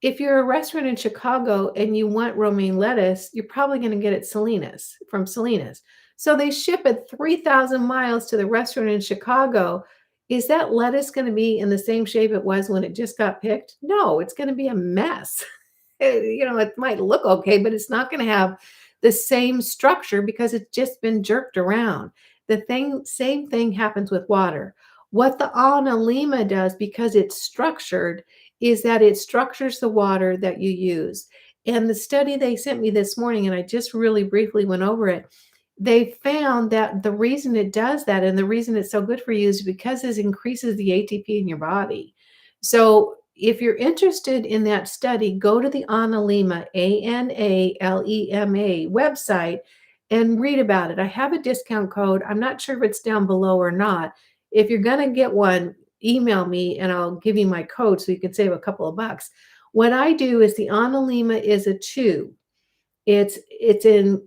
If you're a restaurant in Chicago and you want romaine lettuce, you're probably going to get it from Salinas. So they ship it 3,000 miles to the restaurant in Chicago. Is that lettuce going to be in the same shape it was when it just got picked? No, it's going to be a mess. It might look okay, but it's not going to have the same structure because it's just been jerked around. Same thing happens with water. What the Analema does, because it's structured, is that it structures the water that you use. And the study they sent me this morning, and I just really briefly went over it, they found that the reason it does that and the reason it's so good for you is because it increases the ATP in your body. So if you're interested in that study, go to the Analema, Analema website and read about it. I have a discount code. I'm not sure if it's down below or not. If you're going to get one, email me and I'll give you my code so you can save a couple of bucks. What I do is the Analema is a tube. It's in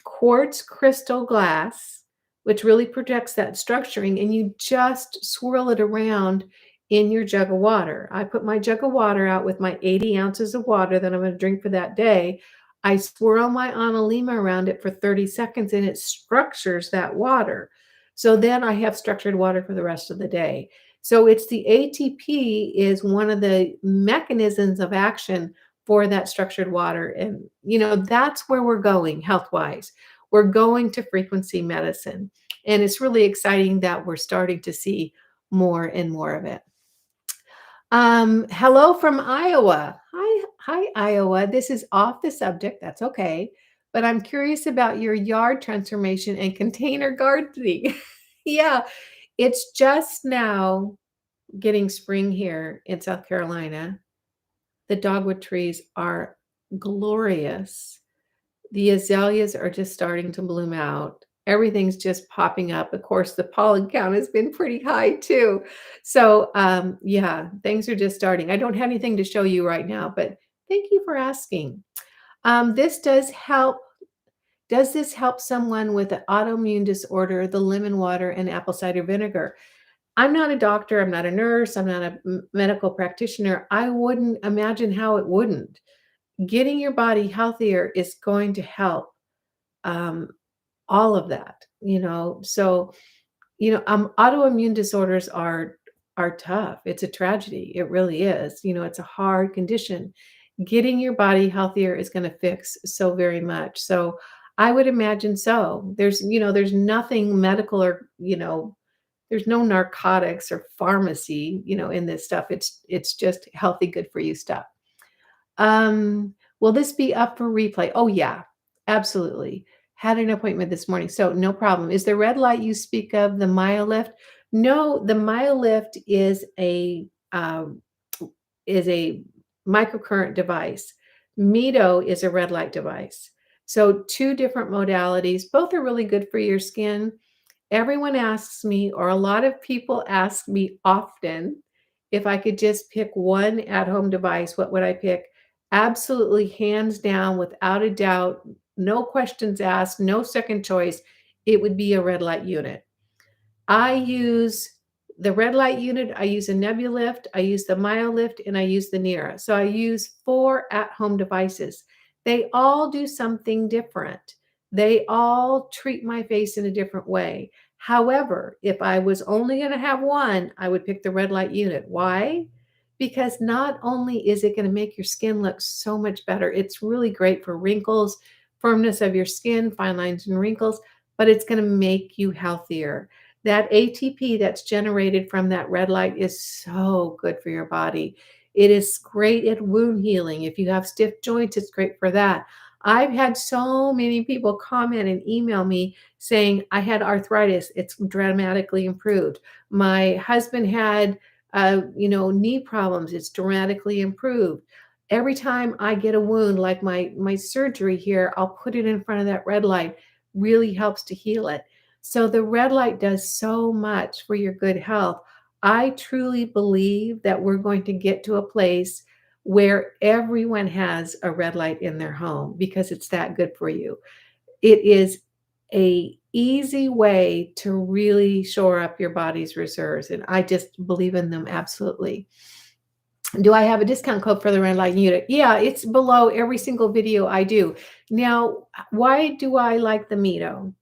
quartz crystal glass, which really protects that structuring, and you just swirl it around in your jug of water. I put my jug of water out with my 80 ounces of water that I'm going to drink for that day. I swirl my Analema around it for 30 seconds and it structures that water. So then I have structured water for the rest of the day. So it's the ATP is one of the mechanisms of action for that structured water. And, that's where we're going health-wise. We're going to frequency medicine. And it's really exciting that we're starting to see more and more of it. Hello from Iowa. Hi, Iowa. This is off the subject. That's okay. But I'm curious about your yard transformation and container gardening. Yeah, it's just now getting spring here in South Carolina. The dogwood trees are glorious. The azaleas are just starting to bloom out. Everything's just popping up. Of course, the pollen count has been pretty high too. So, yeah, things are just starting. I don't have anything to show you right now, but thank you for asking. This does help. Does this help someone with an autoimmune disorder, the lemon water and apple cider vinegar? I'm not a doctor. I'm not a nurse. I'm not a medical practitioner. I wouldn't imagine how it wouldn't. Getting your body healthier is going to help. Um, all of that, so, autoimmune disorders are tough. It's a tragedy. It really is. It's a hard condition. Getting your body healthier is going to fix so very much. So I would imagine so. There's nothing medical or, there's no narcotics or pharmacy, in this stuff. It's just healthy, good for you stuff. Will this be up for replay? Oh, yeah, absolutely. Had an appointment this morning, so no problem. Is the red light you speak of the MyoLift? No, the MyoLift is a microcurrent device. MITO is a red light device. So two different modalities. Both are really good for your skin. Everyone asks me, or a lot of people ask me often, if I could just pick one at-home device, what would I pick? Absolutely, hands down, without a doubt, no questions asked, no second choice, it would be a red light unit. I use the red light unit, I use a Nebulyft, I use the MyoLift, and I use the NIRA. So I use 4 at-home devices. They all do something different. They all treat my face in a different way. However, if I was only going to have one, I would pick the red light unit. Why? Because not only is it going to make your skin look so much better, it's really great for wrinkles, firmness of your skin, fine lines and wrinkles, but it's going to make you healthier. That ATP that's generated from that red light is so good for your body. It is great at wound healing. If you have stiff joints, it's great for that. I've had so many people comment and email me saying, I had arthritis. It's dramatically improved. My husband had, knee problems. It's dramatically improved. Every time I get a wound, like my surgery here, I'll put it in front of that red light. Really helps to heal it. So the red light does so much for your good health. I truly believe that we're going to get to a place where everyone has a red light in their home because it's that good for you. It is a easy way to really shore up your body's reserves, and I just believe in them absolutely. Do I have a discount code for the red light unit? Yeah, it's below every single video I do. Now, why do I like the MITO?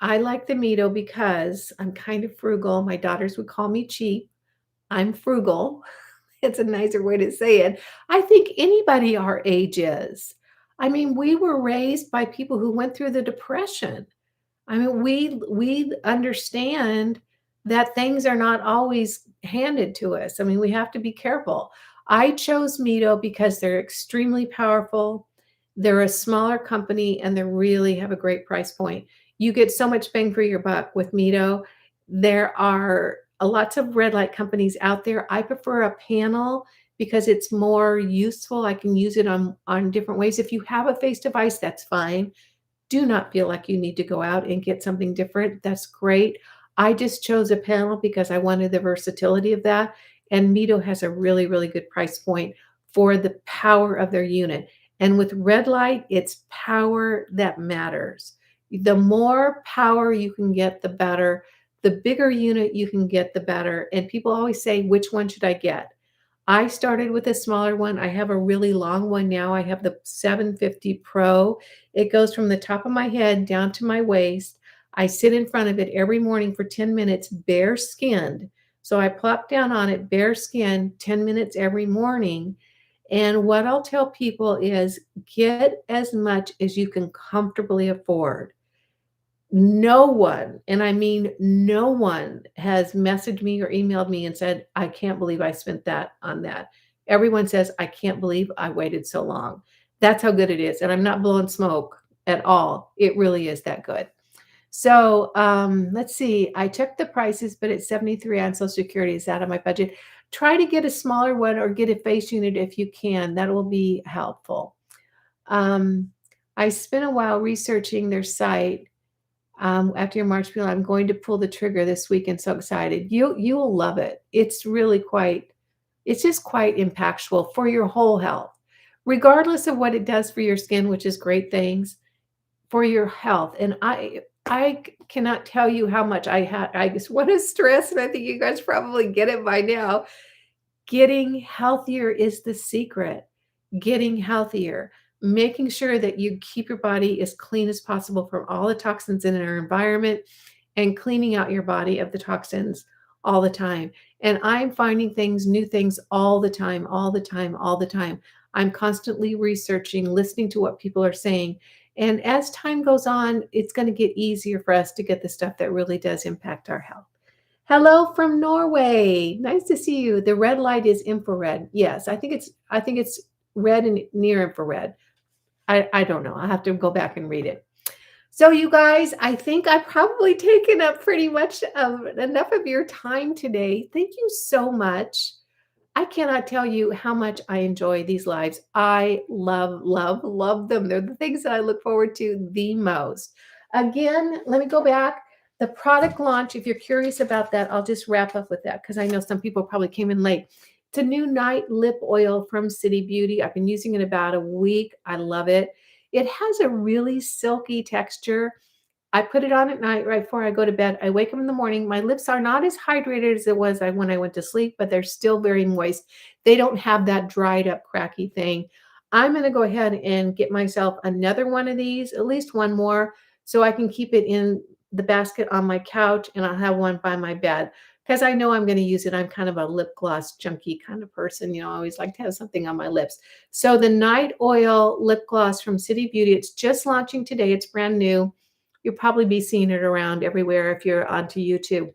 I like the MITO because I'm kind of frugal. My daughters would call me cheap. I'm frugal. It's a nicer way to say it. I think anybody our age is. I mean, we were raised by people who went through the Depression. I mean, we understand that things are not always handed to us. I mean, we have to be careful. I chose MITO because they're extremely powerful. They're a smaller company and they really have a great price point. You get so much bang for your buck with MITO. There are lots of red light companies out there. I prefer a panel because it's more useful. I can use it on different ways. If you have a face device, that's fine. Do not feel like you need to go out and get something different. That's great. I just chose a panel because I wanted the versatility of that. And MITO has a really, really good price point for the power of their unit. And with red light, it's power that matters. The more power you can get, the better. The bigger unit you can get, the better. And people always say, which one should I get? I started with a smaller one. I have a really long one now. I have the 750 Pro. It goes from the top of my head down to my waist. I sit in front of it every morning for 10 minutes, bare skinned. So I plop down on it, bare skin, 10 minutes every morning. And what I'll tell people is get as much as you can comfortably afford. No one, and I mean no one, has messaged me or emailed me and said, I can't believe I spent that on that. Everyone says, I can't believe I waited so long. That's how good it is. And I'm not blowing smoke at all. It really is that good. So let's see. I checked the prices, but it's 73 on Social Security. Is out of my budget. Try to get a smaller one or get a face unit if you can. That will be helpful. Um, I spent a while researching their site after your March meal. I'm going to pull the trigger this week and so excited. You'll love it. It's really it's just quite impactful for your whole health, regardless of what it does for your skin, which is great things for your health. And I cannot tell you how much I just want to stress, and I think you guys probably get it by now. Getting healthier is the secret. Getting healthier, making sure that you keep your body as clean as possible from all the toxins in our environment and cleaning out your body of the toxins all the time. And I'm finding new things all the time, all the time, all the time. I'm constantly researching, listening to what people are saying. And as time goes on, it's going to get easier for us to get the stuff that really does impact our health. Hello from Norway. Nice to see you. The red light is infrared. Yes, I think it's red and near infrared. I don't know. I'll have to go back and read it. So you guys, I think I've probably taken up pretty much enough of your time today. Thank you so much. I cannot tell you how much I enjoy these lives. I love, love, love them. They're the things that I look forward to the most. Again, let me go back. The product launch, if you're curious about that, I'll just wrap up with that because I know some people probably came in late. It's a new night lip oil from City Beauty. I've been using it about a week. I love it. It has a really silky texture. I put it on at night right before I go to bed. I wake up in the morning. My lips are not as hydrated as it was when I went to sleep, but they're still very moist. They don't have that dried up, cracky thing. I'm going to go ahead and get myself another one of these, at least one more, so I can keep it in the basket on my couch, and I'll have one by my bed because I know I'm going to use it. I'm kind of a lip gloss junkie kind of person. I always like to have something on my lips. So the Night Oil Lip Gloss from City Beauty, it's just launching today. It's brand new. You'll probably be seeing it around everywhere if you're onto YouTube.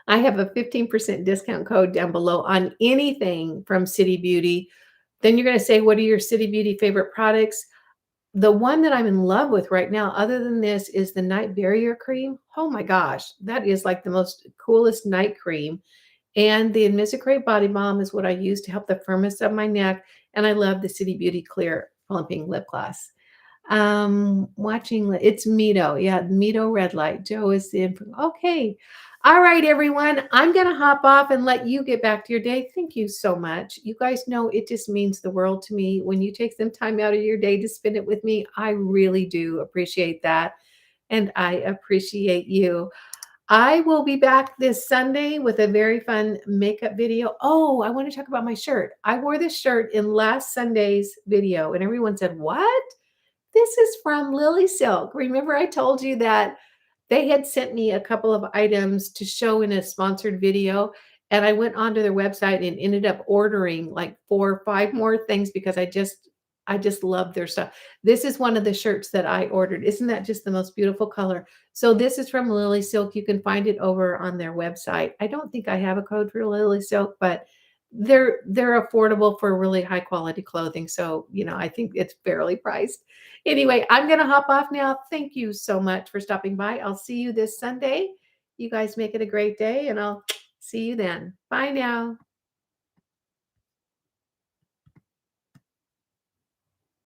I have a 15% discount code down below on anything from City Beauty. Then you're going to say, what are your City Beauty favorite products? The one that I'm in love with right now, other than this, is the Night Barrier Cream. Oh my gosh, that is like the most coolest night cream. And the Invisicrepe Body Balm is what I use to help the firmness of my neck. And I love the City Beauty Clear Plumping Lip Gloss. Watching it's MITO. Yeah, MITO Red Light. Joe is the info. Okay. All right, everyone. I'm gonna hop off and let you get back to your day. Thank you so much. You guys know it just means the world to me when you take some time out of your day to spend it with me. I really do appreciate that. And I appreciate you. I will be back this Sunday with a very fun makeup video. Oh, I want to talk about my shirt. I wore this shirt in last Sunday's video, and everyone said, what? This is from Lily Silk. Remember I told you that they had sent me a couple of items to show in a sponsored video, and I went onto their website and ended up ordering like 4 or 5 more things because I just love their stuff. This is one of the shirts that I ordered. Isn't that just the most beautiful color? So this is from Lily Silk. You can find it over on their website. I don't think I have a code for Lily Silk, but they're affordable for really high quality clothing. So, I think it's fairly priced. Anyway, I'm going to hop off now. Thank you so much for stopping by. I'll see you this Sunday. You guys make it a great day, and I'll see you then. Bye now.